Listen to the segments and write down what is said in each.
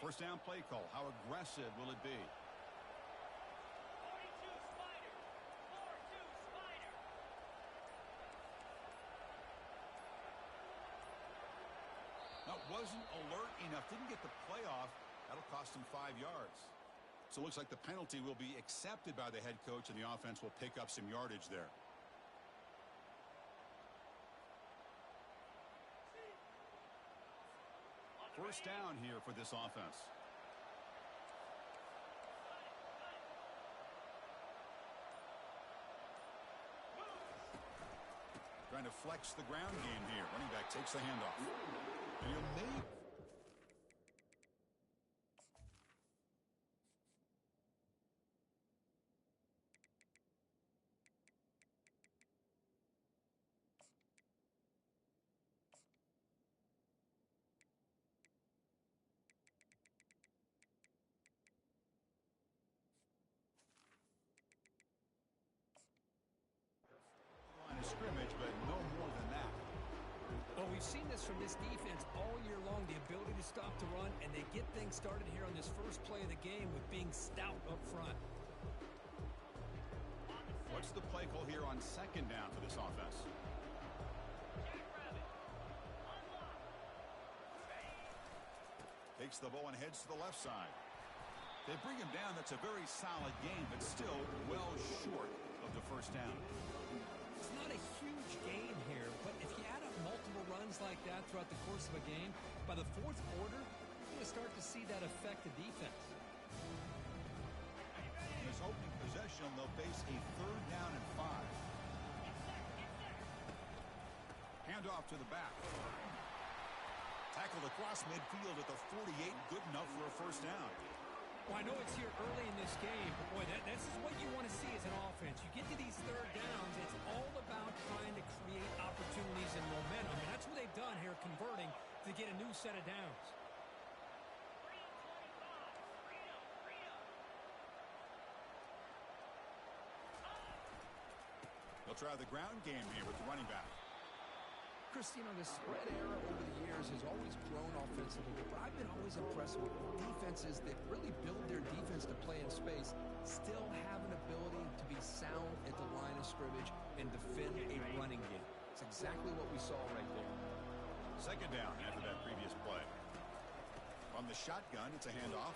First down play call. How aggressive will it be? 42 Spider. 4-2 Spider. That wasn't alert enough. Didn't get the play off. That'll cost him 5 yards. So it looks like the penalty will be accepted by the head coach, and the offense will pick up some yardage there. First down here for this offense. Trying to flex the ground game here. Running back takes the handoff. And he'll make. Line of scrimmage, but no more than that. Well, we've seen this from this defense all year long, the ability to stop the run, and they get things started here on this first play of the game with being stout up front. What's the play call here on second down for this offense? Takes the ball and heads to the left side. They bring him down. That's a very solid game, but still well short of the first down. It's not a huge gain here, but if you add up multiple runs like that throughout the course of a game, by the fourth quarter, you're going to start to see that affect the defense. In this opening possession, they'll face a 3rd down and 5. Handoff to the back. Tackled across midfield at the 48, good enough for a first down. Well, I know it's here early in this game, but boy, this is what you want to see as an offense. You get to these 3rd downs, it's all about trying to create opportunities and momentum. And that's what they've done here, converting to get a new set of downs. They'll try the ground game here with the running back. Chris, you know, the spread era over the years has always grown offensively, but I've been always impressed with defenses that really build their defense to play in space, still have an ability to be sound at the line of scrimmage and defend a running game. It's exactly what we saw right there. Second down after that previous play. From the shotgun, it's a handoff.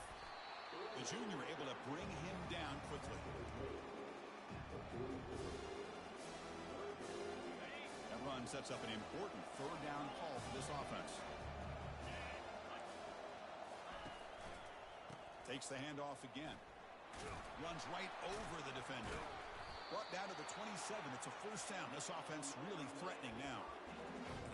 The junior able to bring him down quickly. That run sets up an important 3rd down call for this offense. Takes the handoff again. Runs right over the defender. Brought down to the 27. It's a first down. This offense really threatening now.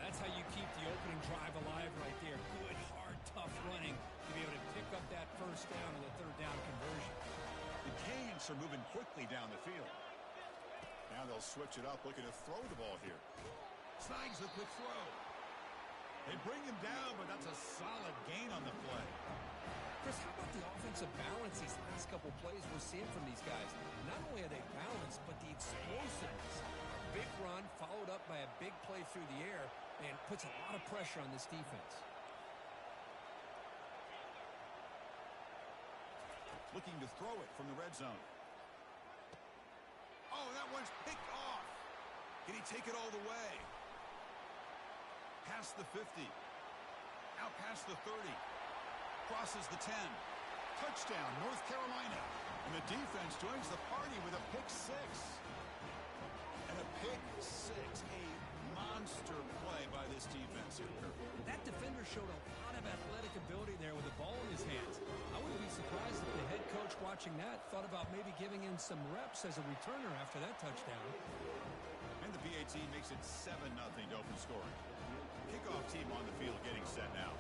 That's how you keep the opening drive alive right there. Good, hard, tough running to be able to pick up that first down on the 3rd down conversion. The Canes are moving quickly down the field. Now they'll switch it up, looking to throw the ball here. Snags a quick throw. They bring him down, but that's a solid gain on the play. Chris, how about the offensive balance these last couple plays we're seeing from these guys? Not only are they balanced, but the explosiveness. A big run followed up by a big play through the air and puts a lot of pressure on this defense. Looking to throw it from the red zone. Oh, that one's picked off. Can he take it all the way? Past the 50. Out past the 30. Crosses the 10. Touchdown, North Carolina. And the defense joins the party with a pick 6. And a pick 6. A monster play by this defense here. That defender showed a lot of athletic ability there with the ball in his hands. I wouldn't be surprised if the head coach watching that thought about maybe giving him some reps as a returner after that touchdown. And the PAT makes it 7-0 to open scoring. Kickoff team on the field getting set now.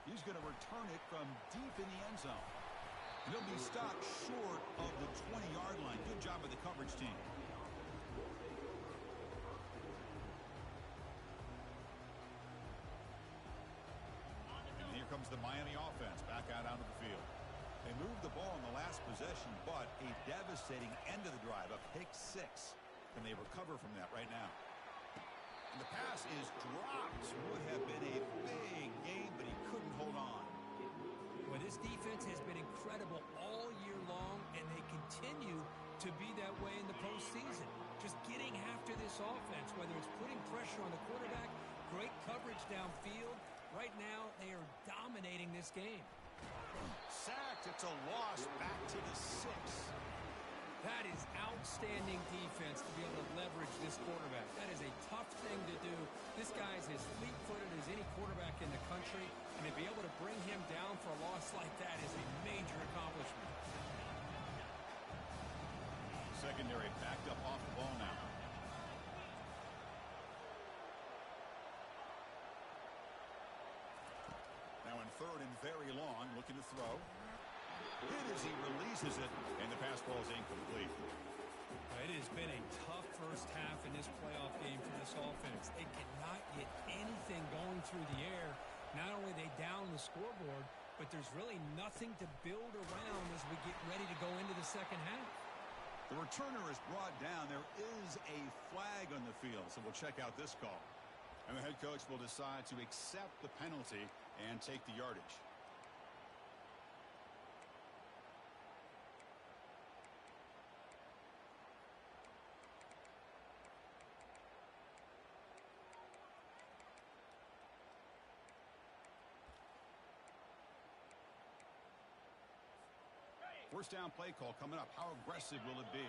He's going to return it from deep in the end zone. And he'll be stopped short of the 20-yard line. Good job by the coverage team. And here comes the Miami offense back out onto the field. They moved the ball in the last possession, but a devastating end of the drive, a pick 6. Can they recover from that right now? And the pass is dropped. Would have been a big game, but he couldn't hold on. Well, this defense has been incredible all year long, and they continue to be that way in the postseason. Just getting after this offense, whether it's putting pressure on the quarterback, great coverage downfield. Right now, they are dominating this game. Sacked. It's a loss. Back to the 6. That is outstanding defense to be able to leverage this quarterback. That is a tough thing to do. This guy is as fleet-footed as any quarterback in the country, and to be able to bring him down for a loss like that is a major accomplishment. Secondary backed up off the ball now. Now in third and very long, looking to throw. Hit as he releases it, and the pass ball is incomplete. It has been a tough first half in this playoff game for this offense. They cannot get anything going through the air. Not only are they down the scoreboard, but there's really nothing to build around as we get ready to go into the second half. The returner is brought down. There is a flag on the field, so we'll check out this call. And the head coach will decide to accept the penalty and take the yardage. First down play call coming up. How aggressive will it be?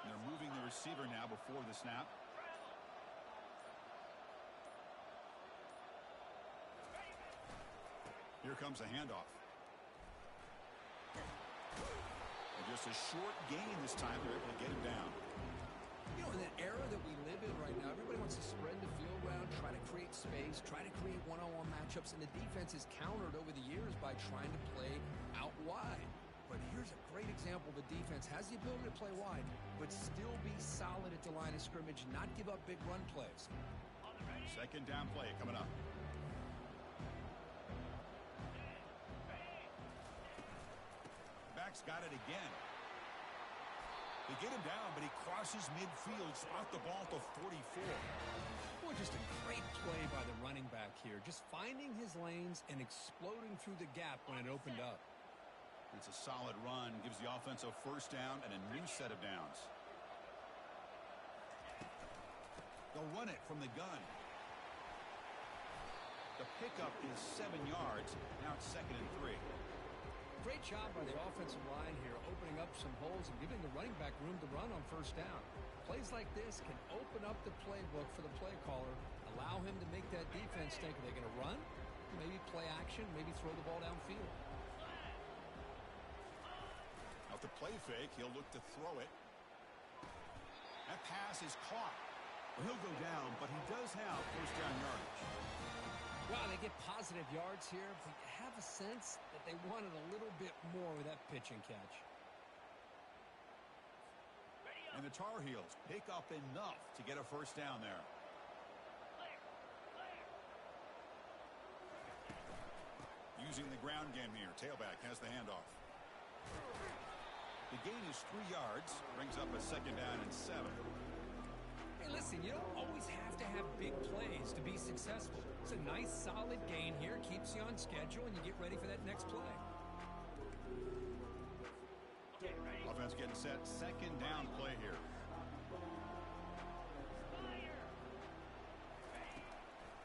And they're moving the receiver now before the snap. Here comes a handoff. And just a short gain this time. They're able to get him down. You know, in that era that we live in right now, everybody wants to spread the field around, try to create space, try to create one-on-one matchups, and the defense is countered over the years by trying to play out wide. But here's a great example. The defense has the ability to play wide, but still be solid at the line of scrimmage, not give up big run plays. Second down play coming up. Back's got it again. They get him down, but he crosses midfield, out the ball to 44. Boy, just a great play by the running back here. Just finding his lanes and exploding through the gap when it opened up. It's a solid run, gives the offense a first down and a new set of downs. They'll run it from the gun. The pickup is 7 yards. Now it's 2nd and 3. Great job by the offensive line here, opening up some holes and giving the running back room to run on first down. Plays like this can open up the playbook for the play caller, allow him to make that defense think, are they going to run? Maybe play action, maybe throw the ball downfield. Out the play fake, he'll look to throw it. That pass is caught. Well, he'll go down, but he does have first down yardage. Wow, they get positive yards here, but you have a sense that they wanted a little bit more with that pitch and catch. And the Tar Heels pick up enough to get a first down there. Using the ground game here. Tailback has the handoff. The gain is 3 yards. Brings up a 2nd down and 7. Hey, listen, you don't always have to have big plays to be successful. It's a nice, solid gain here. Keeps you on schedule, and you get ready for that next play. Offense getting set. 2nd down play here.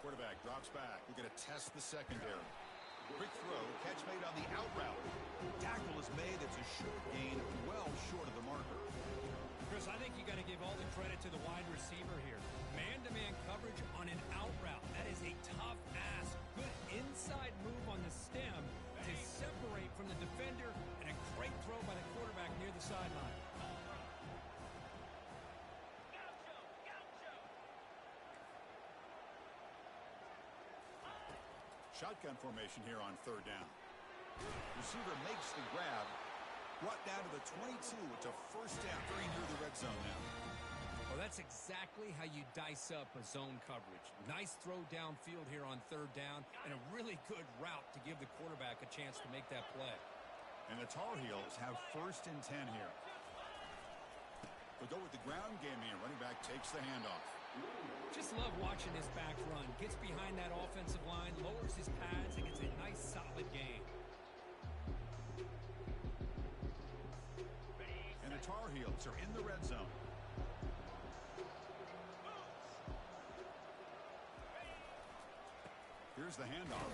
Quarterback drops back. We're going to test the secondary. Quick throw. Catch made on the out route. Tackle is made. It's a short gain, well short of the marker. Chris, I think you got to give all the credit to the wide receiver here. Man-to-man coverage on an out route. That is a tough ask. Good inside move on the stem to separate from the defender, and a great throw by the quarterback near the sideline. Shotgun formation here on 3rd down. Receiver makes the grab. Brought down to the 22. It's a first down. Very near the red zone now. Well, that's exactly how you dice up a zone coverage. Nice throw downfield here on 3rd down, and a really good route to give the quarterback a chance to make that play. And the Tar Heels have 1st and 10 here. They'll go with the ground game here. Running back takes the handoff. Just love watching this back run. Gets behind that offensive line, lowers his pads, and gets a nice, solid gain. And the Tar Heels are in the red zone. Here's the handoff.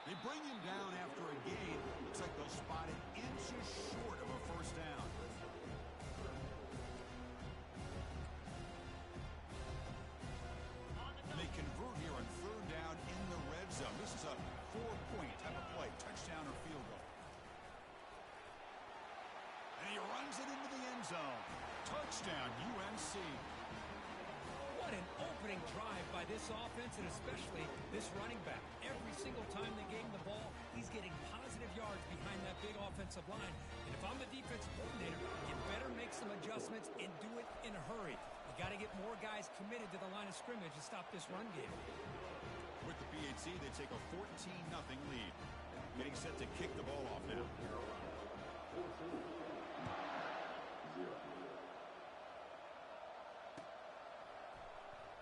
They bring him down after a gain. Looks like they'll spot it inches short of a 1st down. And they convert here on 3rd down in the red zone. This is a 4-point type of play, touchdown or field goal. And he runs it into the end zone. Touchdown, UNC. What an opening drive by this offense, and especially this running back. Every single time they gave him the ball, he's getting positive yards behind that big offensive line. And if I'm the defensive coordinator, you better make some adjustments and do it in a hurry. You got to get more guys committed to the line of scrimmage to stop this run game. With the PAT, they take a 14-0 lead. Getting set to kick the ball off now.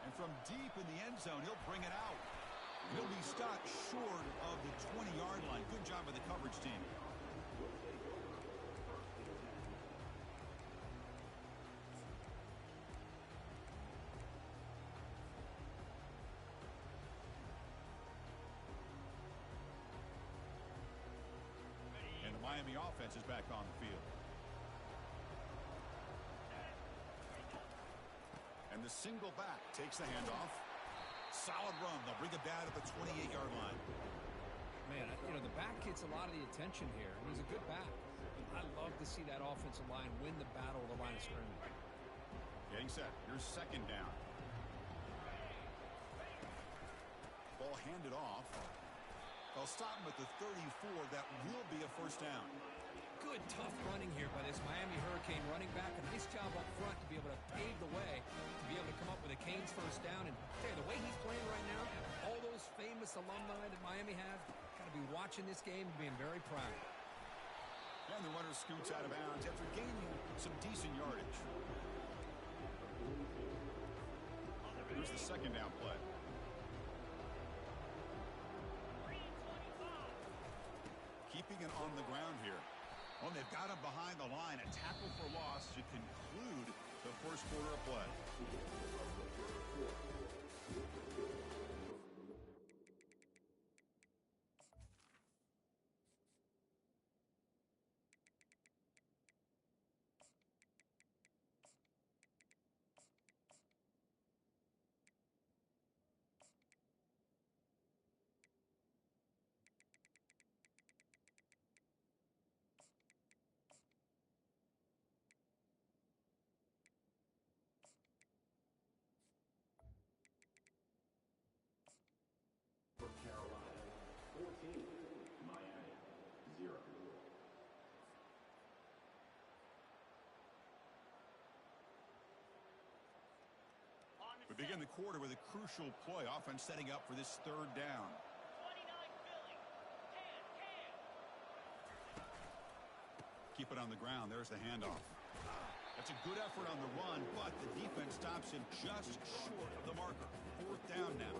And from deep in the end zone, he'll bring it out. He'll be stopped short of the 20-yard line. Good job by the coverage team. And the Miami offense is back on the field. And the single back takes the handoff. Solid run. They'll bring it down to the 28-yard line. Man, the back gets a lot of the attention here. And he's a good back. I love to see that offensive line win the battle of the line of scrimmage. Getting set. Here's 2nd down. Ball handed off. They'll stop him at the 34. That will be a 1st down. Good, tough running here by this Miami Hurricane running back. A nice job up front to be able to pave the way, to be able to come up with a Canes 1st down. And the way he's playing right now, all those famous alumni that Miami have, got to be watching this game and being very proud. And the runner scoots out of bounds after gaining some decent yardage. Here's the 2nd down play. Keeping it on the ground here. Oh, they've got him behind the line. A tackle for loss to conclude the 1st quarter of play. We begin the quarter with a crucial play. Offense setting up for this 3rd down. 29 Philly. Keep it on the ground. There's the handoff. That's a good effort on the run, but the defense stops him just short of the marker. 4th down now.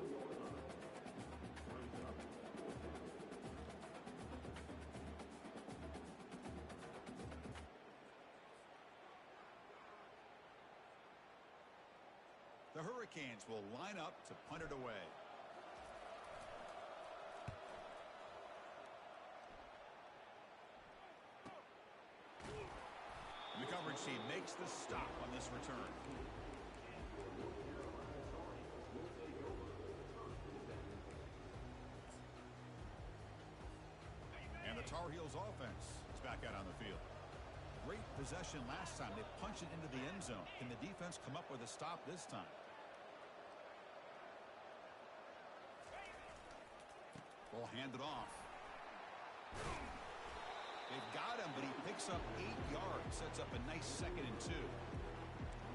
The Hurricanes will line up to punt it away. And the coverage team makes the stop on this return. And the Tar Heels offense is back out on the field. Great possession last time. They punched it into the end zone. Can the defense come up with a stop this time? Ball handed off. They've got him, but he picks up 8 yards. Sets up a nice 2nd and 2.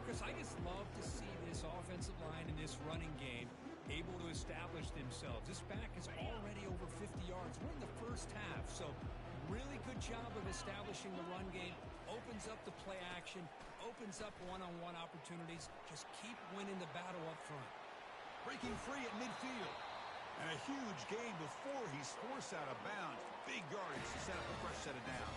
Chris, I just love to see this offensive line in this running game able to establish themselves. This back is already over 50 yards. We're in the first half, so really good job of establishing the run game, opens up the play action, opens up one-on-one opportunities. Just keep winning the battle up front. Breaking free at midfield. And a huge gain before he's forced out of bounds. Big yardage to set up a fresh set of downs.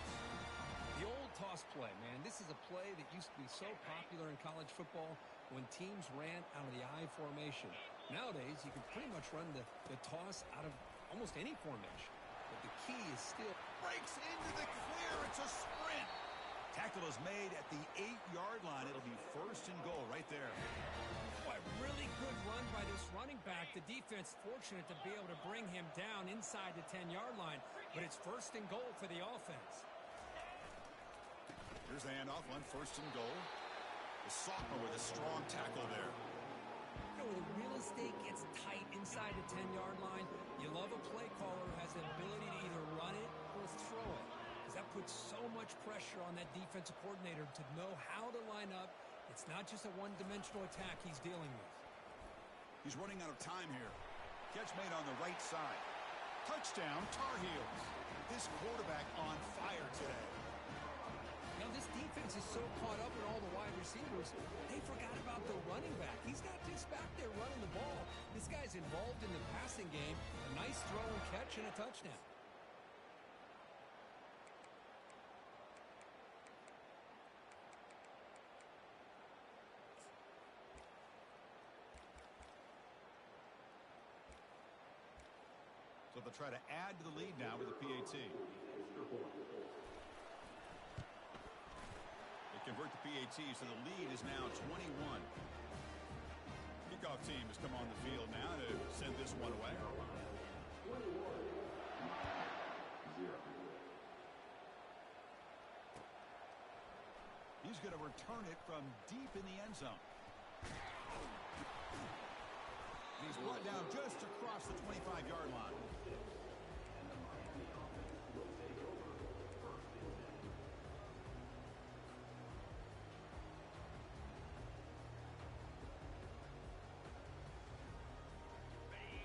The old toss play, man. This is a play that used to be so popular in college football when teams ran out of the I formation. Nowadays, you can pretty much run the toss out of almost any formation. But the key is still... Breaks into the clear. It's a sprint. Tackle is made at the 8-yard line. It'll be first and goal right there. Boy, really good run by this running back. The defense fortunate to be able to bring him down inside the 10-yard line. But it's first and goal for the offense. Here's the handoff on first and goal. The sophomore with a strong tackle there. You know, when the real estate gets tight inside the 10-yard line, you love a play caller who has the ability to either run it or throw it. Because that puts so much pressure on that defensive coordinator to know how to line up. It's not just a one-dimensional attack he's dealing with. He's running out of time here. Catch made on the right side. Touchdown, Tar Heels. This quarterback on fire today. Now, this defense is so caught up in all the wide receivers, they forgot about the running back. He's not just back there running the ball. This guy's involved in the passing game. A nice throw and catch and a touchdown. So they'll try to add to the lead now with a PAT. They convert the PAT, so the lead is now 21. Kickoff team has come on the field now to send this one away. He's going to return it from deep in the end zone. And he's brought down just across the 25-yard line.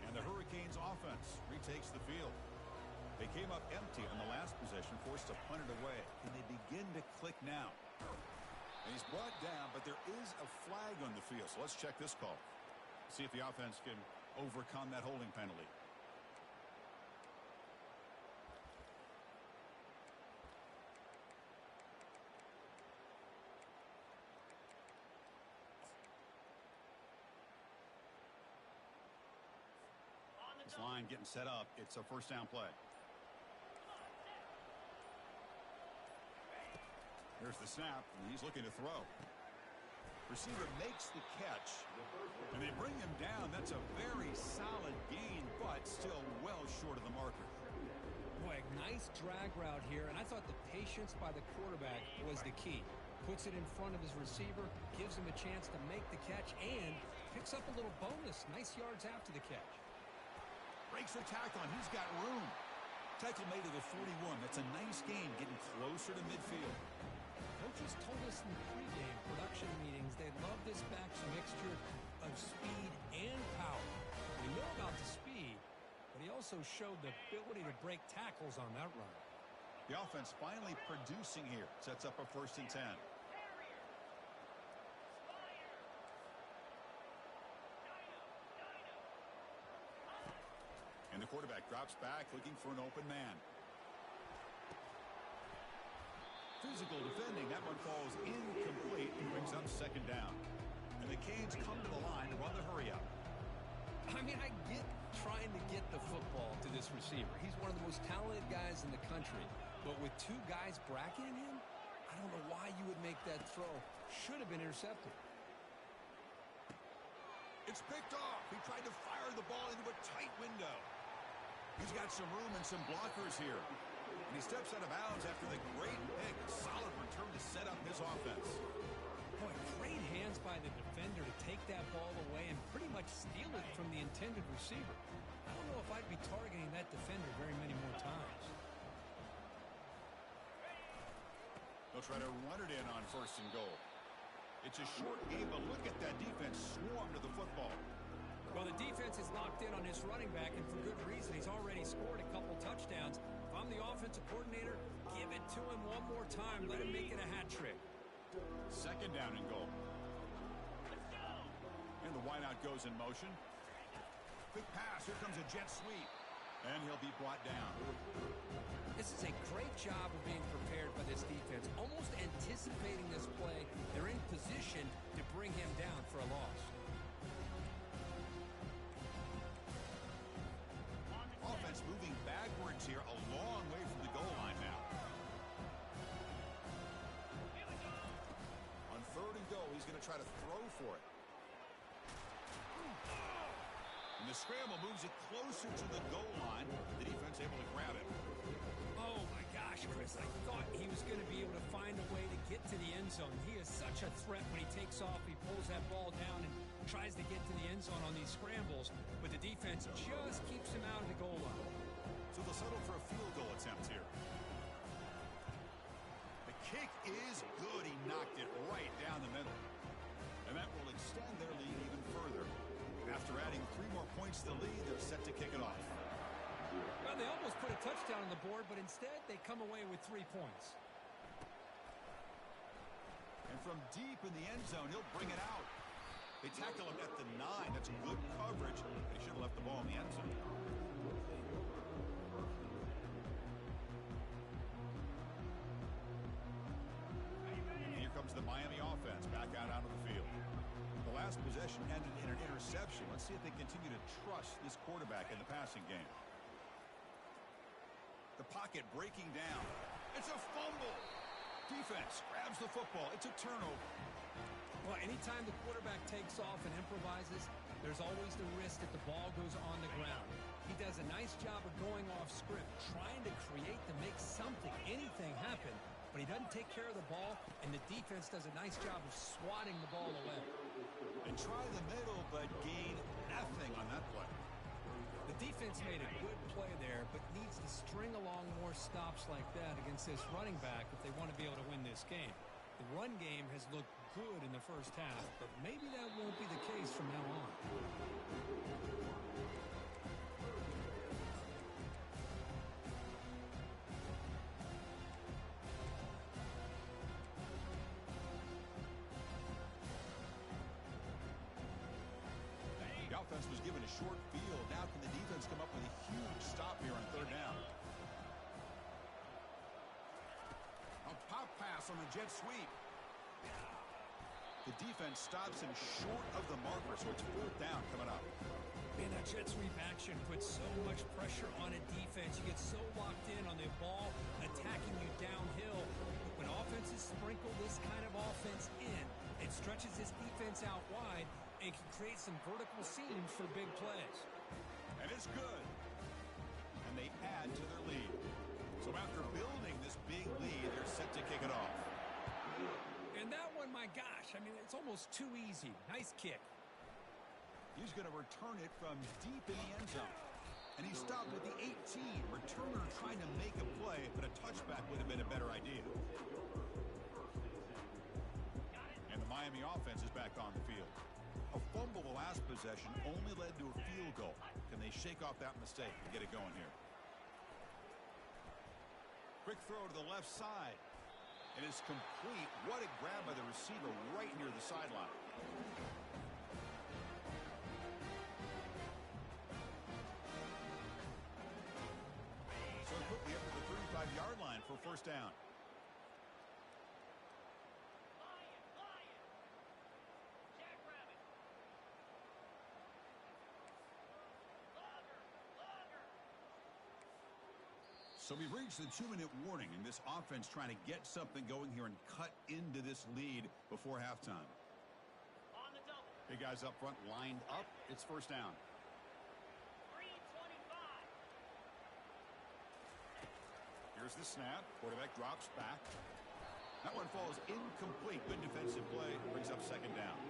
And the Hurricanes offense retakes the field. They came up empty on the last possession, forced to punt it away. And they begin to click now. And he's brought down, but there is a flag on the field. So let's check this call. See if the offense can overcome that holding penalty. This line getting set up. It's a first down play. Here's the snap, and he's looking to throw. Receiver makes the catch, and they bring him down. That's a very solid gain, but still well short of the marker. Boy, nice drag route here, and I thought the patience by the quarterback was the key. Puts it in front of his receiver, gives him a chance to make the catch, and picks up a little bonus. Nice yards after the catch. Breaks the tackle, and he's got room. Tackle made to the 41. That's a nice gain, getting closer to midfield. Coaches told us in pregame production meetings they love this back's mixture of speed and power. We know about the speed, but he also showed the ability to break tackles on that run. The offense finally producing here. Sets up a first and 10. And the quarterback drops back, looking for an open man. Physical defending. That one falls incomplete and brings up second down. And the Canes come to the line to run the hurry up. I mean, I get trying to get the football to this receiver. He's one of the most talented guys in the country. But with two guys bracketing him, I don't know why you would make that throw. Should have been intercepted. It's picked off. He tried to fire the ball into a tight window. He's got some room and some blockers here. And he steps out of bounds after the great pick. A solid return to set up his offense. Boy, great hands by the defender to take that ball away and pretty much steal it from the intended receiver. I don't know if I'd be targeting that defender very many more times. They'll try to run it in on first and goal. It's a short game, but look at that defense swarm to the football. Well, the defense is locked in on his running back, and for good reason. He's already scored a couple touchdowns. If I'm the offense, offensive coordinator, give it to him one more time. Let him make it a hat trick. Second down and goal. And the wideout goes in motion. Quick pass. Here comes a jet sweep. And he'll be brought down. This is a great job of being prepared by this defense, almost anticipating this play. They're in position to bring him down for a loss. Offense moving backwards here, a long way from the goal line now. On third and goal, he's going to try to throw for it. And the scramble moves it closer to the goal line. The defense able to grab it. Oh, my gosh, Chris. I thought he was going to be able to find a way to get to the end zone. He is such a threat when he takes off. He pulls that ball down and tries to get to the end zone on these scrambles. But the defense just keeps him out of the goal line. So they'll settle for a field goal attempt here. The kick is good. He knocked it right down the middle. And that will extend their lead even further. After adding 3 more points to the lead, they're set to kick it off. Well, they almost put a touchdown on the board, but instead they come away with 3 points. And from deep in the end zone, he'll bring it out. They tackle him at the 9. That's good coverage. They should have left the ball in the end zone. And here comes the Miami offense back out onto the field. The last possession ended in an interception. Let's see if they continue to trust this quarterback in the passing game. The pocket breaking down. It's a fumble. Defense grabs the football. It's a turnover. Well, anytime the quarterback takes off and improvises, there's always the risk that the ball goes on the ground. He does a nice job of going off script, trying to create to make something, anything happen, but he doesn't take care of the ball, and the defense does a nice job of swatting the ball away. And try the middle, but gain nothing on that play. The defense made a good play there, but needs to string along more stops like that against this running back if they want to be able to win this game. The run game has looked good in the first half, but maybe that won't be the case from now on. The offense was given a short field. Now can the defense come up with a huge stop here on third down? A pop pass on the jet sweep. The defense stops him short of the marker, so it's fourth down coming up. Man, that jet sweep action puts so much pressure on a defense. You get so locked in on the ball attacking you downhill. When offenses sprinkle this kind of offense in, it stretches this defense out wide and can create some vertical seams for big plays. And it's good. And they add to their lead. So after building this big lead, they're set to kick it off. And that one, my gosh, I mean, it's almost too easy. Nice kick. He's going to return it from deep in the end zone. And he stopped at the 18. Returner trying to make a play, but a touchback would have been a better idea. And the Miami offense is back on the field. A fumble the last possession only led to a field goal. Can they shake off that mistake and get it going here? Quick throw to the left side. It is complete. What a grab by the receiver right near the sideline. So quickly up to the 35-yard line for first down. So we've reached the 2-minute warning, and this offense trying to get something going here and cut into this lead before halftime. On the double. Big guys up front lined up. It's first down. 3:25. Here's the snap. Quarterback drops back. That one falls incomplete. Good defensive play. Brings up second down.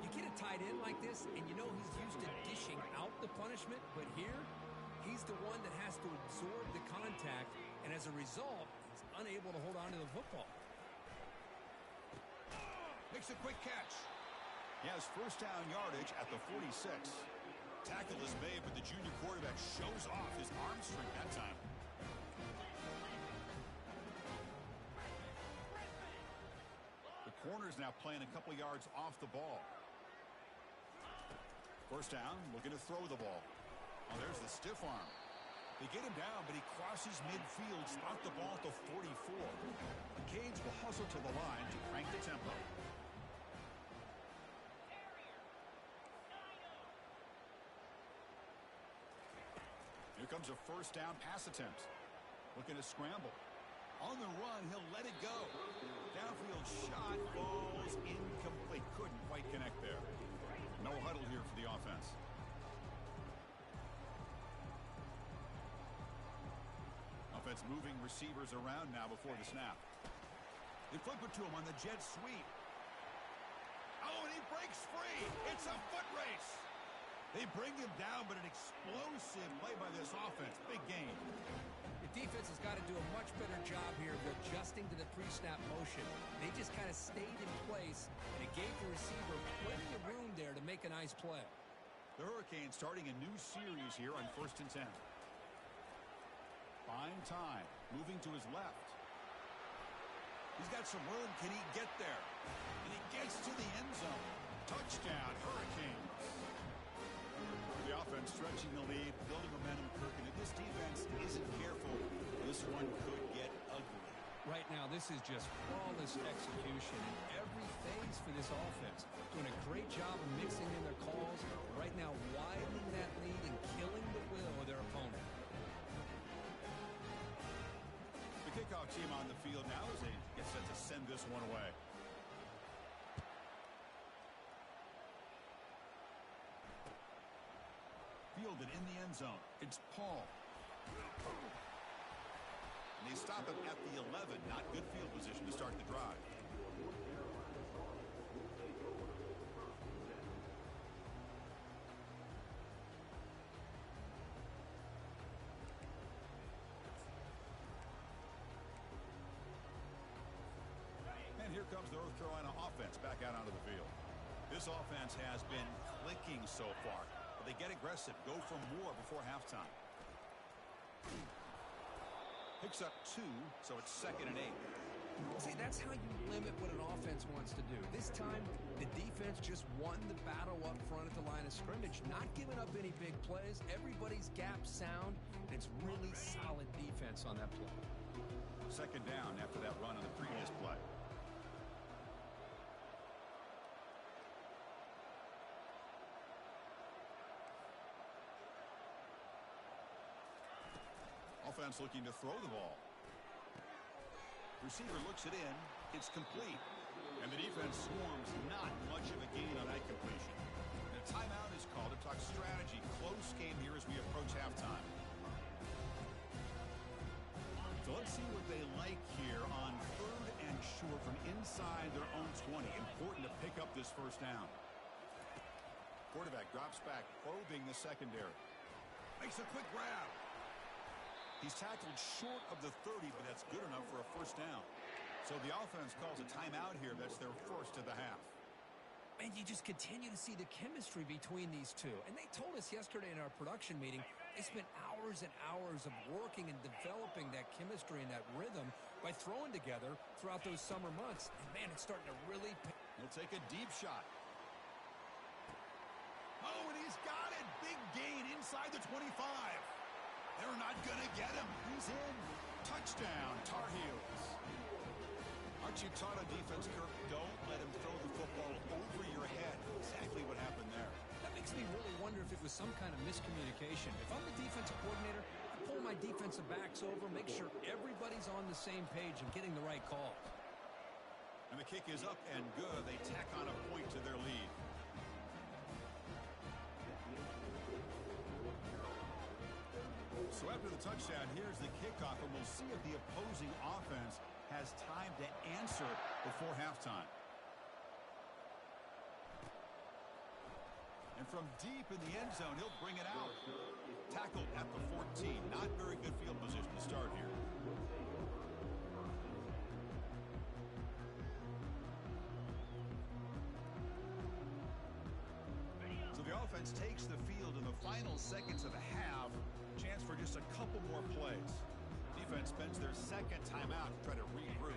You get a tight end like this, and you know he's used to dishing out the punishment, but here, he's the one that has to absorb the contact, and as a result, he's unable to hold on to the football. Makes a quick catch. He has first down yardage at the 46. Tackle is made, but the junior quarterback shows off his arm strength that time. corner's now playing a couple yards off the ball. First down, looking to throw the ball. Oh, there's the stiff arm. They get him down, but he crosses midfield, spot the ball at the 44. The Canes will hustle to the line to crank the tempo. Here comes a first down pass attempt. Looking to scramble. On the run, he'll let it go. Downfield shot falls incomplete. Couldn't quite connect there. No huddle here for the offense. Offense moving receivers around now before the snap. They flip it to him on the jet sweep. Oh, and he breaks free. It's a foot race. They bring him down, but an explosive play by this offense. Big gain. The defense has got to do a much better job here of adjusting to the pre-snap motion. They just kind of stayed in place, and it gave the receiver plenty of room there to make a nice play. The Hurricanes starting a new series here on 1st and 10. Fine time. Moving to his left. He's got some room. Can he get there? And he gets to the end zone. Touchdown, Hurricanes. The offense stretching the lead, building momentum, Kirk, and if this defense isn't careful, this one could get ugly. Right now, this is just flawless execution in every phase for this offense. Doing a great job of mixing in their calls. Right now, widening that lead and killing the will of their opponent. The kickoff team on the field now as they get set to send this one away. Fielded in the end zone. It's Paul. And they stop him at the 11. Not good field position to start the drive. And here comes the North Carolina offense back out onto the field. This offense has been clicking so far. But they get aggressive, go for more before halftime. Picks up 2, so it's 2nd and 8. See, that's how you limit what an offense wants to do. This time, the defense just won the battle up front at the line of scrimmage, not giving up any big plays. Everybody's gap sound, and it's really solid defense on that play. 2nd down after that run on the previous play. Offense looking to throw the ball. Receiver looks it in. It's complete. And the defense swarms. Not much of a gain on that completion. And a timeout is called to talk strategy. Close game here as we approach halftime. So let's see what they like here on 3rd and short from inside their own 20. Important to pick up this first down. Quarterback drops back, probing the secondary. Makes a quick grab. He's tackled short of the 30, but that's good enough for a first down. So the offense calls a timeout here. That's their first of the half. And you just continue to see the chemistry between these two. And they told us yesterday in our production meeting, they spent hours and hours of working and developing that chemistry and that rhythm by throwing together throughout those summer months. And, man, it's starting to really pay. He'll take a deep shot. Oh, and he's got it. Big gain inside the 25. They're not going to get him. He's in. Touchdown, Tar Heels. Aren't you taught on defense, Kirk? Don't let him throw the football over your head. Exactly what happened there. That makes me really wonder if it was some kind of miscommunication. If I'm the defensive coordinator, I pull my defensive backs over, make sure everybody's on the same page and getting the right call. And the kick is up and good. They tack on a point to their lead. So after the touchdown, here's the kickoff, and we'll see if the opposing offense has time to answer before halftime. And from deep in the end zone, he'll bring it out. Tackled at the 14. Not very good field position to start here. So the offense takes the field in the final seconds of the half. Chance for just a couple more plays. Defense spends their 2nd timeout to try to regroup.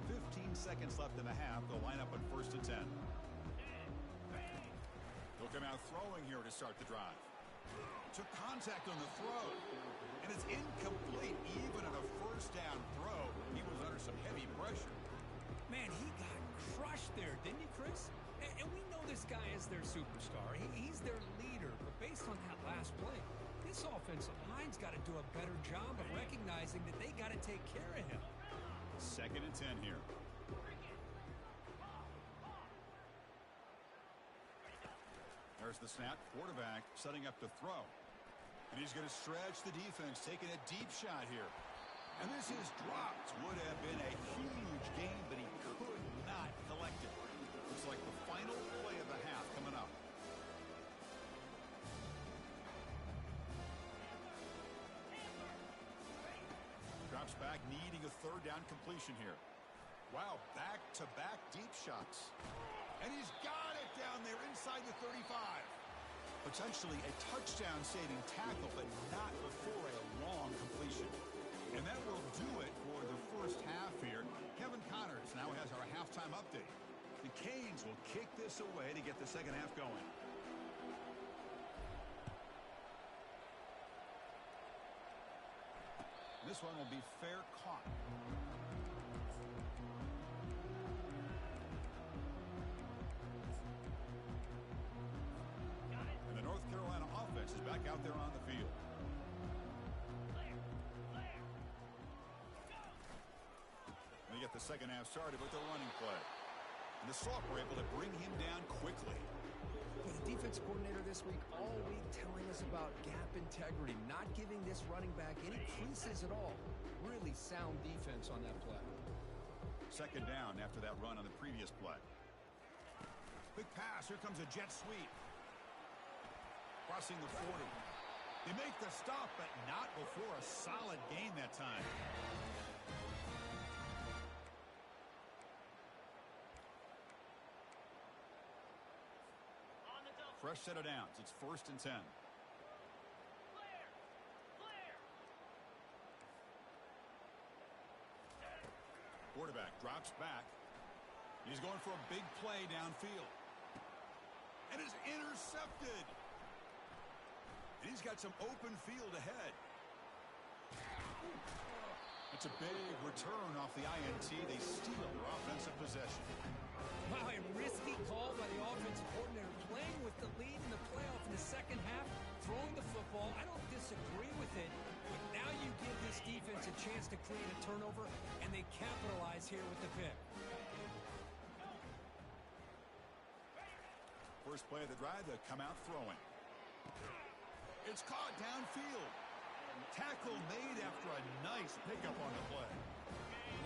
15 seconds left in the half. They'll line up on 1st and 10. He'll come out throwing here to start the drive. Took contact on the throw, and it's incomplete. Even on a first down throw, he was under some heavy pressure. Man, he got crushed there, didn't you, Chris? And we know this guy is their superstar. He's their leader. But based on that last play, this offensive line's got to do a better job of recognizing that they got to take care of him. 2nd and 10 here. There's the snap. Quarterback setting up to throw. And he's going to stretch the defense, taking a deep shot here. And this is dropped. Would have been a huge gain, but he could not collect it. Looks like the final play of the half coming up. Drops back, needing a 3rd down completion here. Wow, back-to-back deep shots. And he's got it down there inside the 35. Potentially a touchdown-saving tackle, but not before a long completion. And that will do it for the first half here. Kevin Connors now has our halftime update. The Canes will kick this away to get the second half going. This one will be fair caught. And the North Carolina offense is back out there on the field. We get the second half started with the running play. And the Sauk were able to bring him down quickly. But the defense coordinator this week all week telling us about gap integrity, not giving this running back any creases at all. Really sound defense on that play. 2nd down after that run on the previous play. Big pass. Here comes a jet sweep. Crossing the 40. They make the stop, but not before a solid gain that time. Fresh set of downs. It's 1st and 10. Quarterback drops back. He's going for a big play downfield. And is intercepted. And he's got some open field ahead. It's a big return off the INT. They steal their offensive possession. Wow, a risky call by the offensive coordinator, playing with the lead in the playoff in the second half, throwing the football. I don't disagree with it, but now you give this defense a chance to create a turnover, and they capitalize here with the pick. First play of the drive, they come out throwing. It's caught downfield. Tackle made after a nice pickup on the play.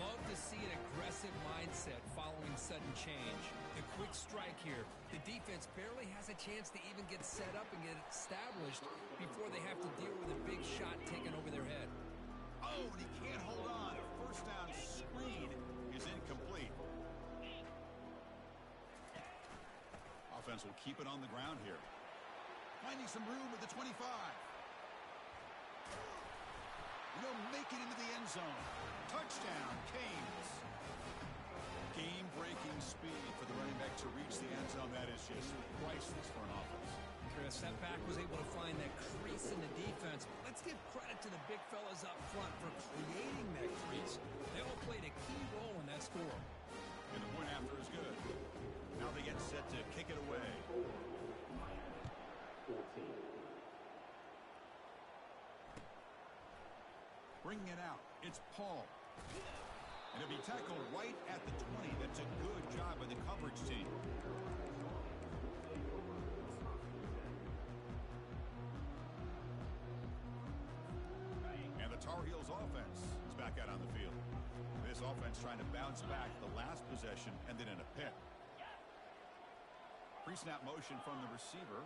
Love to see an aggressive mindset following sudden change. The quick strike here. The defense barely has a chance to even get set up and get established before they have to deal with a big shot taken over their head. Oh, and he can't hold on. A first down screen is incomplete. Offense will keep it on the ground here. Finding some room at the 25. They'll make it into the end zone. Touchdown, Canes. Game-breaking speed for the running back to reach the end zone. That is just priceless for an offense. Chris, that back was able to find that crease in the defense. Let's give credit to the big fellas up front for creating that crease. They all played a key role in that score. And the point after is good. Now they get set to kick it away. 14. Bringing it out, it's Paul. And it'll be tackled right at the 20. That's a good job by the coverage team. And the Tar Heels offense is back out on the field. This offense trying to bounce back the last possession, ended in a pick. Pre-snap motion from the receiver.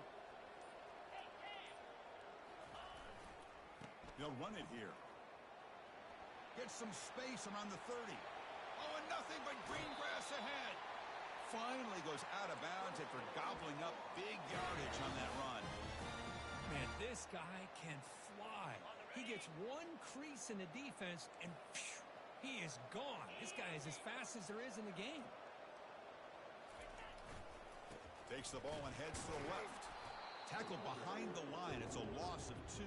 They'll run it here. Get some space around the 30. Oh, and nothing but green grass ahead. Finally goes out of bounds after gobbling up big yardage on that run. Man, this guy can fly. He gets one crease in the defense, and He is gone. This guy is as fast as there is in the game. Takes the ball and heads to the left. Tackled behind the line. It's a loss of 2.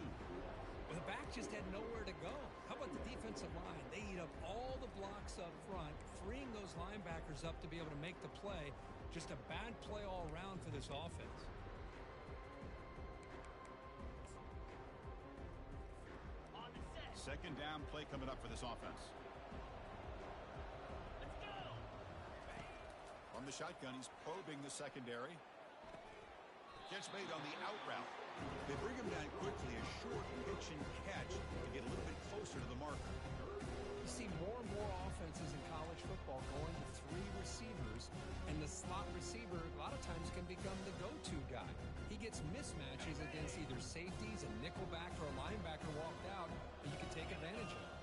Well, the back just had nowhere to go. How about the defensive line? They eat up all the blocks up front, freeing those linebackers up to be able to make the play. Just a bad play all around for this offense. On the set. Second down play coming up for this offense. Let's go. From the shotgun, he's probing the secondary. Catch made on the out route. They bring him down quickly, a short pitch and catch to get a little bit closer to the marker. You see more and more offenses in college football going to 3 receivers, and the slot receiver a lot of times can become the go-to guy. He gets mismatches against either safeties, a nickelback, or a linebacker walked out, and you can take advantage of it.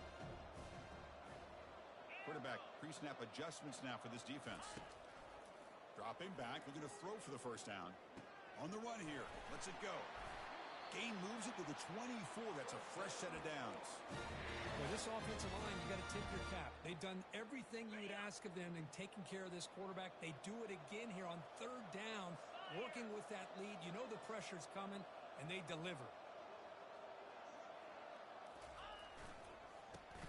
Quarterback pre-snap adjustments now for this defense. Dropping back, looking to throw for the first down. On the run here, lets it go. Gain moves it to the 24. That's a fresh set of downs. With this offensive line, you got to tip your cap. They've done everything you would ask of them in taking care of this quarterback. They do it again here on third down, working with that lead. You know the pressure's coming, and they deliver.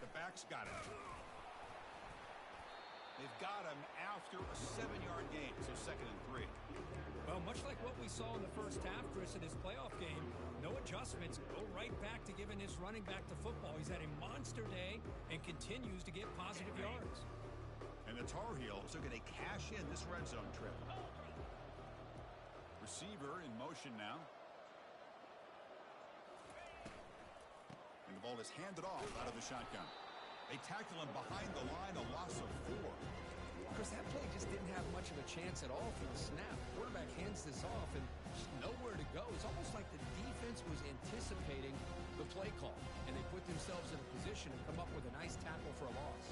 The back's got it. They've got him after a 7-yard gain, so 2nd and 3. Well, much like what we saw in the first half, Chris, in this playoff game, no adjustments. Go right back to giving his running back to football. He's had a monster day and continues to get positive yards. And the Tar Heels are going to cash in this red zone trip. Receiver in motion now. And the ball is handed off out of the shotgun. They tackle him behind the line, a loss of 4. Chris, that play just didn't have much of a chance at all for the snap. Quarterback hands this off and just nowhere to go. It's almost like the defense was anticipating the play call, and they put themselves in a position to come up with a nice tackle for a loss.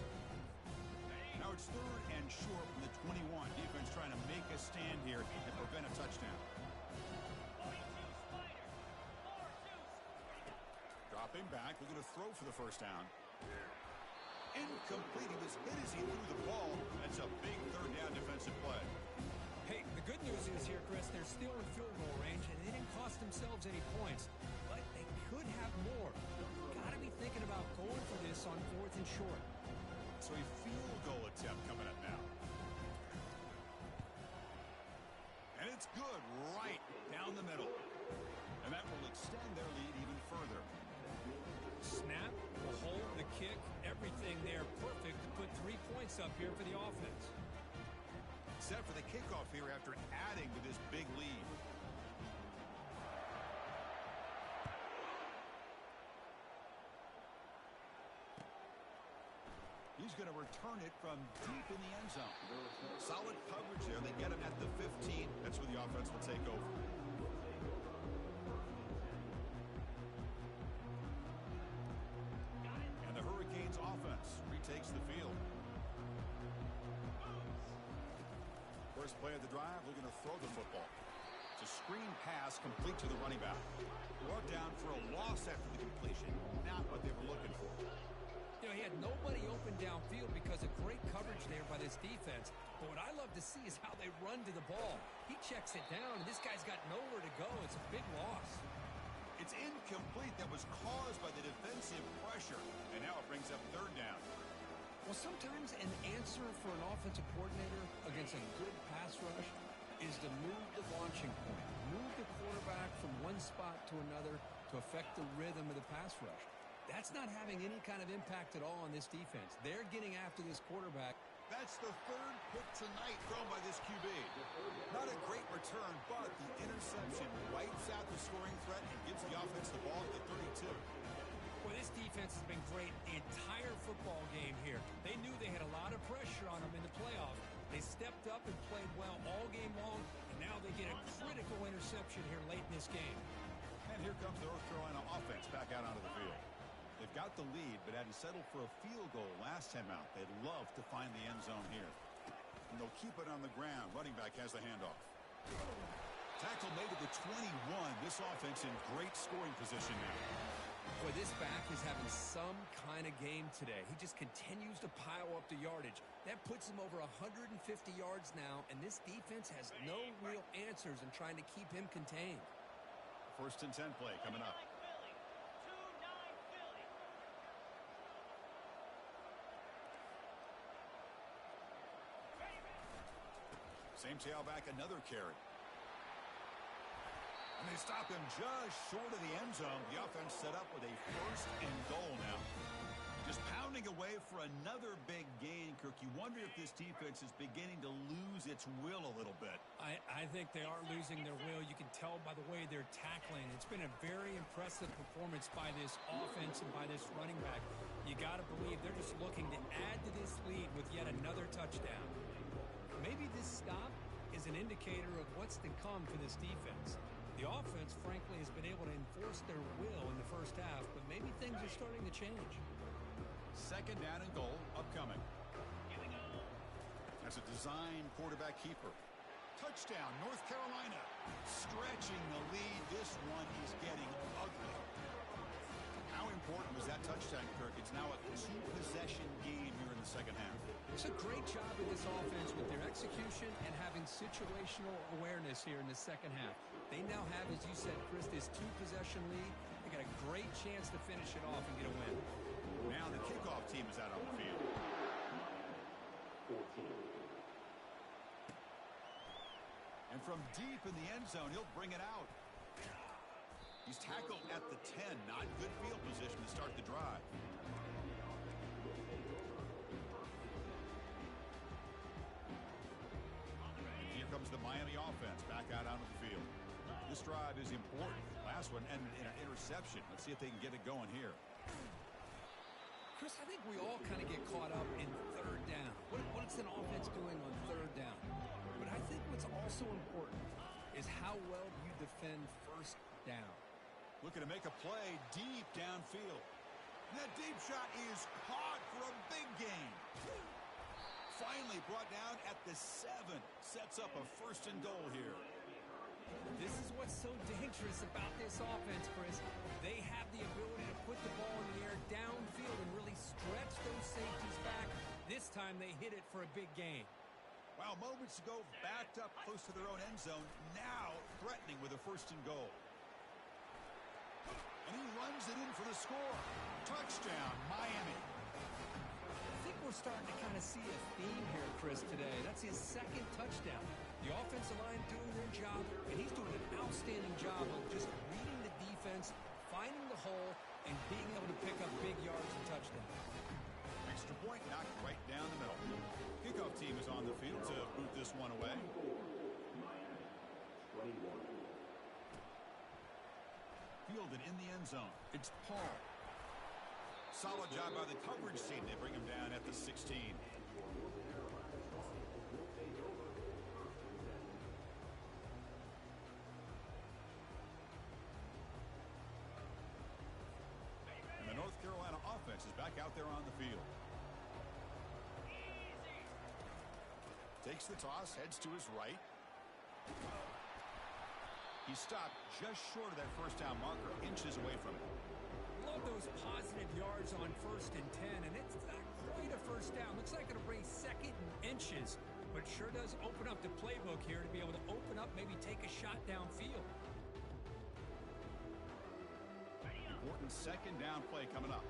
Now it's 3rd and short from the 21. Defense trying to make a stand here and prevent a touchdown. 42 Spider. 4-2. Dropping back, looking to throw for the first down. Incomplete. He was hit as he threw the ball. That's a big 3rd down defensive play. Hey, the good news is here, Chris, they're still in field goal range, and they didn't cost themselves any points, but they could have more. Got to be thinking about going for this on 4th and short. So a field goal attempt coming up now. And it's good right down the middle. And that will extend their lead even further. Snap, the hold, the kick, everything there perfect to put 3 points up here for the offense. Set for the kickoff here after adding to this big lead. He's going to return it from deep in the end zone. Solid coverage there. They get him at the 15. That's where the offense will take over. And the Hurricanes offense retakes the field. First play of the drive, looking to throw the football. It's a screen pass complete to the running back. Brought down for a loss after the completion. Not what they were looking for. You know, he had nobody open downfield because of great coverage there by this defense. But what I love to see is how they run to the ball. He checks it down, and this guy's got nowhere to go. It's a big loss. It's incomplete. That was caused by the defensive pressure. And now it brings up 3rd down. Well, sometimes an answer for an offensive coordinator against a good pass rush is to move the launching point. Move the quarterback from one spot to another to affect the rhythm of the pass rush. That's not having any kind of impact at all on this defense. They're getting after this quarterback. That's the 3rd pick tonight thrown by this QB. Not a great return, but the interception wipes out the scoring threat and gives the offense the ball at the 32. Boy, this defense has been great the entire football game here. They knew they had a lot of pressure on them in the playoffs. They stepped up and played well all game long, and now they get a critical interception here late in this game. And here comes the North Carolina offense back out onto the field. They've got the lead, but had to settle for a field goal last time out. They'd love to find the end zone here. And they'll keep it on the ground. Running back has the handoff. Tackle made at the 21. This offense in great scoring position now. Boy, this back is having some kind of game today. He just continues to pile up the yardage. That puts him over 150 yards now, and this defense has no real answers in trying to keep him contained. First and 10 play coming up. 2-9 Philly. Same tailback, another carry. And they stop him just short of the end zone. The offense set up with a first and goal now. Just pounding away for another big gain, Kirk. You wonder if this defense is beginning to lose its will a little bit. I think they are losing their will. You can tell by the way they're tackling. It's been a very impressive performance by this offense and by this running back. You got to believe they're just looking to add to this lead with yet another touchdown. Maybe this stop is an indicator of what's to come for this defense. The offense, frankly, has been able to enforce their will in the first half, but maybe things are starting to change. Second down and goal upcoming. That's a design quarterback keeper. Touchdown, North Carolina. Stretching the lead. This one is getting ugly. How important was that touchdown, Kirk? It's now a two-possession game here in the second half. It's a great job of this offense with their execution and having situational awareness here in the second half. They now have, as you said, Chris, this two-possession lead. They got a great chance to finish it off and get a win. Now the kickoff team is out on the field. And from deep in the end zone, he'll bring it out. He's tackled at the 10. Not good field position to start the drive. Here comes the Miami offense back out onto the field. This drive is important. Last one and an interception. Let's see if they can get it going here. Chris, I think we all kind of get caught up in third down. What's an offense doing on third down? But I think what's also important is how well you defend first down. Looking to make a play deep downfield. And that deep shot is caught for a big gain. Finally brought down at the 7. Sets up a first and goal here. This is what's so dangerous about this offense, Chris. They have the ability to put the ball in the air downfield and really stretch those safeties back. This time they hit it for a big gain. Wow, moments ago backed up close to their own end zone. Now threatening with a first and goal. And he runs it in for the score. Touchdown, Miami. I think we're starting to kind of see a theme here, Chris, today. That's his second touchdown. The offensive line doing their job, and he's doing an outstanding job of just reading the defense, finding the hole, and being able to pick up big yards and touchdowns. Extra point knocked right down the middle. Kickoff team is on the field to boot this one away. Fielded in the end zone. It's Paul. Solid job by the coverage team. They bring him down at the 16. And the North Carolina offense is back out there on the field. Takes the toss, heads to his right. He stopped just short of that first down marker, inches away from it. Love those positive yards on first and 10, and it's not quite a first down. Looks like it'll bring second and inches, but sure does open up the playbook here to be able to open up, maybe take a shot downfield. Important second down play coming up.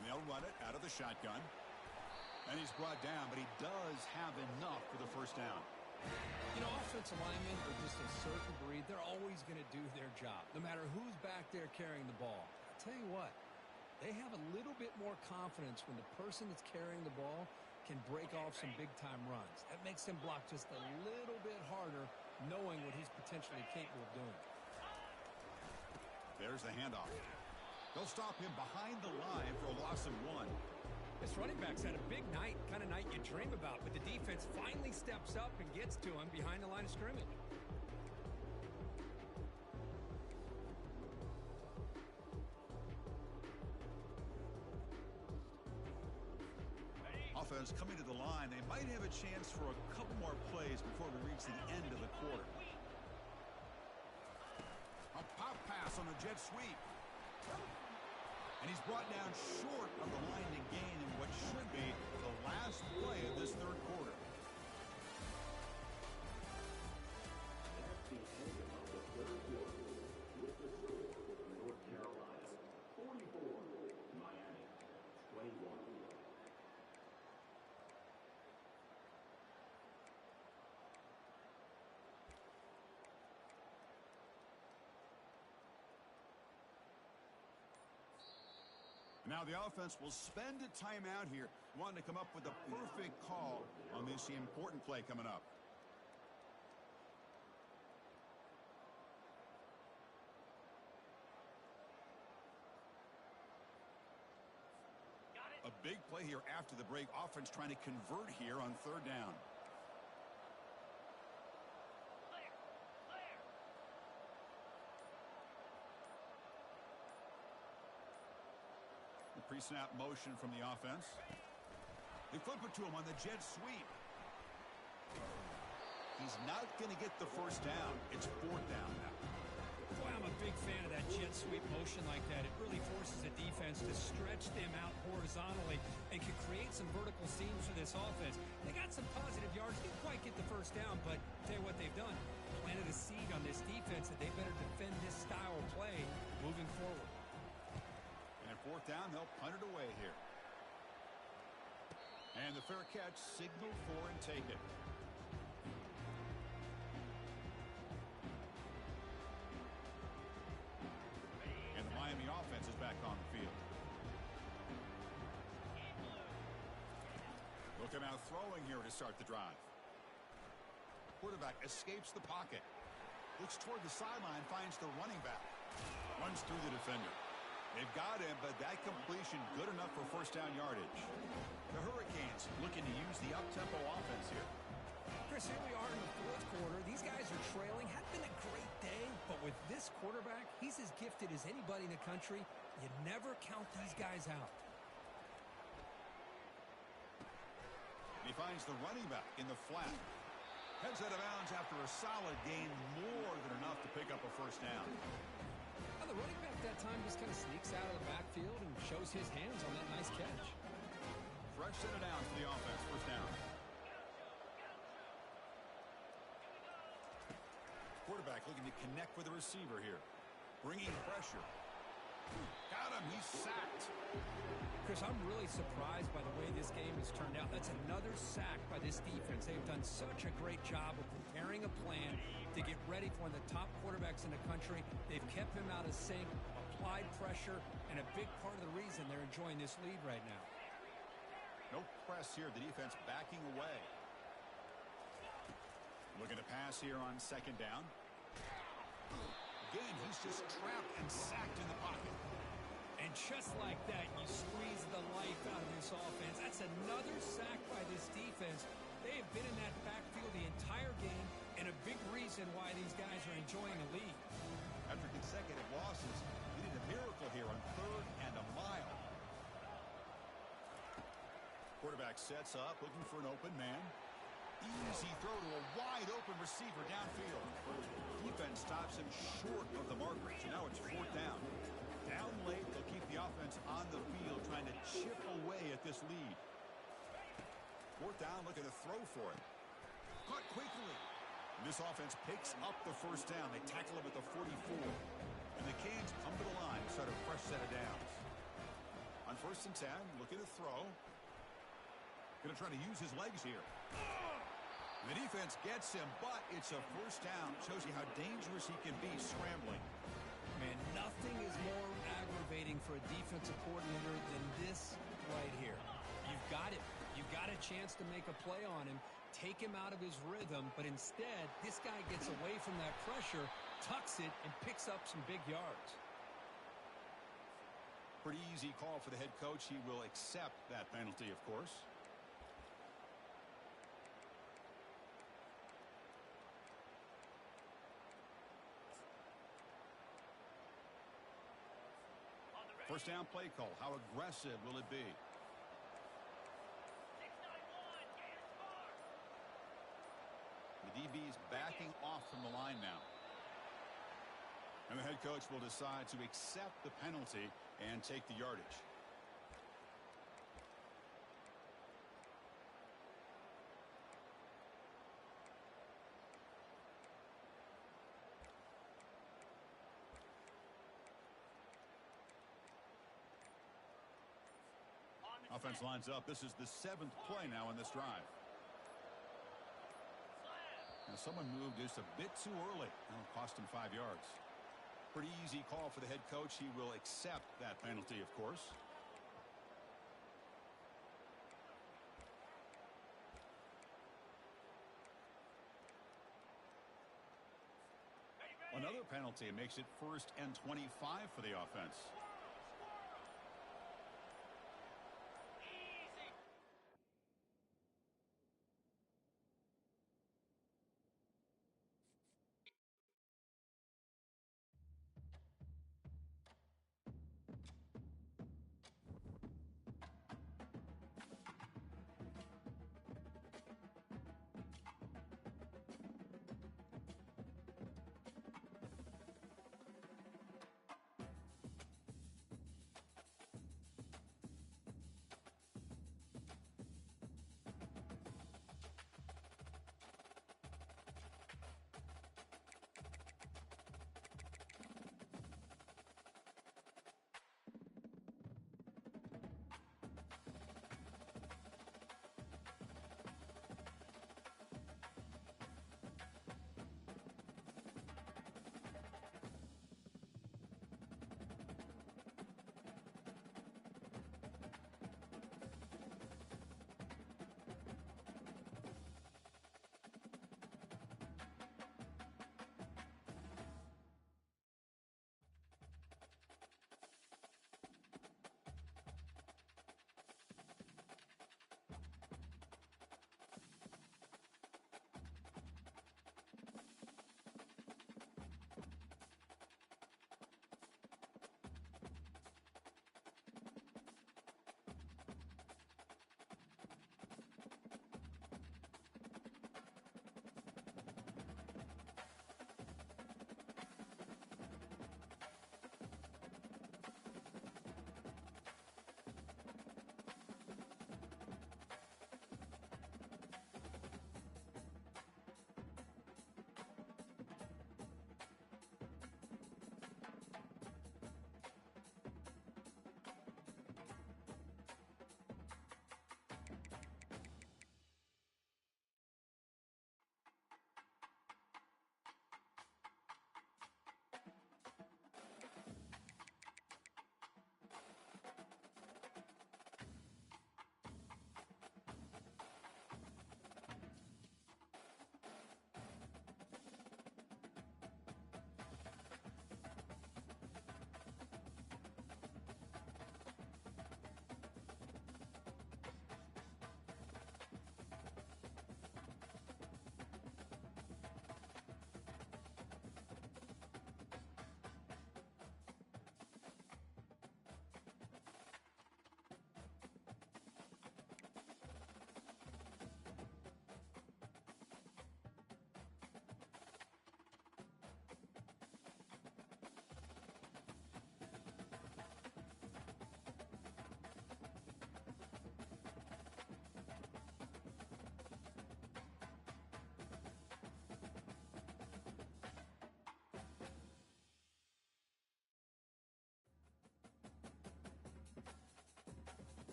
And they'll run it out of the shotgun. And he's brought down, but he does have enough for the first down. You know, offensive linemen are just a certain breed. They're always going to do their job, no matter who's back there carrying the ball. I'll tell you what, they have a little bit more confidence when the person that's carrying the ball can break off some big-time runs. That makes them block just a little bit harder, knowing what he's potentially capable of doing. There's the handoff. They'll stop him behind the line for a loss of 1. This running back's had a big night, kind of night you dream about, but the defense finally steps up and gets to him behind the line of scrimmage. Offense coming to the line. They might have a chance for a couple more plays before we reach the end of the quarter. pass on the jet sweep. And he's brought down short of the line to gain in what should be the last play of this third quarter. That's the end of the third quarter with the score, North Carolina 44, Miami 21. Now the offense will spend a timeout here, wanting to come up with the perfect call on this important play coming up. Got it. A big play here after the break. Offense trying to convert here on third down. Clear. Clear. The pre-snap motion from the offense. They flip it to him on the jet sweep. He's not going to get the first down. It's fourth down now. Boy, I'm a big fan of that jet sweep motion like that. It really forces the defense to stretch them out horizontally and can create some vertical seams for this offense. They got some positive yards. Didn't quite get the first down, but tell you what they've done. Planted a seed on this defense that they better defend this style of play moving forward. And at fourth down, they'll punt it away here. And the fair catch, signal for and take it. And the Miami offense is back on the field. Look him out throwing here to start the drive. Quarterback escapes the pocket. Looks toward the sideline, finds the running back. Runs through the defender. They've got him, but that completion good enough for first down yardage. The Hurricanes looking to use the up-tempo offense here. Chris, here we are in the fourth quarter. These guys are trailing. Hadn't been a great day, but with this quarterback, he's as gifted as anybody in the country. You never count these guys out. He finds the running back in the flat. Heads out of bounds after a solid gain, more than enough to pick up a first down. Now, the running back that time just kind of sneaks out of the backfield and shows his hands on that nice catch. Fresh set of downs for the offense, first down. Quarterback looking to connect with the receiver here. Bringing pressure. Got him, he's sacked. Chris, I'm really surprised by the way this game has turned out. That's another sack by this defense. They've done such a great job of preparing a plan to get ready for one of the top quarterbacks in the country. They've kept him out of sync, applied pressure, and a big part of the reason they're enjoying this lead right now. No press here, the defense backing away. Looking to pass here on second down. Again, he's just trapped and sacked in the pocket. And just like that, you squeeze the life out of this offense. That's another sack by this defense. They have been in that backfield the entire game, and a big reason why these guys are enjoying the lead. After consecutive losses, he did a miracle here on third and a mile. Quarterback sets up, looking for an open man. Easy throw to a wide-open receiver downfield. Defense stops him short of the marker, so now it's fourth down. Down late, they'll keep the offense on the field, trying to chip away at this lead. Fourth down, looking to throw for it. Caught quickly. And this offense picks up the first down. They tackle him at the 44. And the Canes come to the line, start a fresh set of downs. On first and 10, looking to throw. Going to try to use his legs here. The defense gets him, but it's a first down. Shows you how dangerous he can be scrambling. Man, nothing is more aggravating for a defensive coordinator than this right here. You've got it. You've got a chance to make a play on him, take him out of his rhythm, but instead, this guy gets away from that pressure, tucks it, and picks up some big yards. Pretty easy call for the head coach. He will accept that penalty, of course. First down play call. How aggressive will it be? 6-9-1, Gators far. The DB's backing off from the line now. And the head coach will decide to accept the penalty and take the yardage. On the Offense set. lines up. This is the 7th play now in this drive. Slam. Now someone moved just a bit too early. That'll cost him 5 yards. Pretty easy call for the head coach. He will accept that penalty, of course. Ready, ready. Another penalty makes it 1st and 25 for the offense.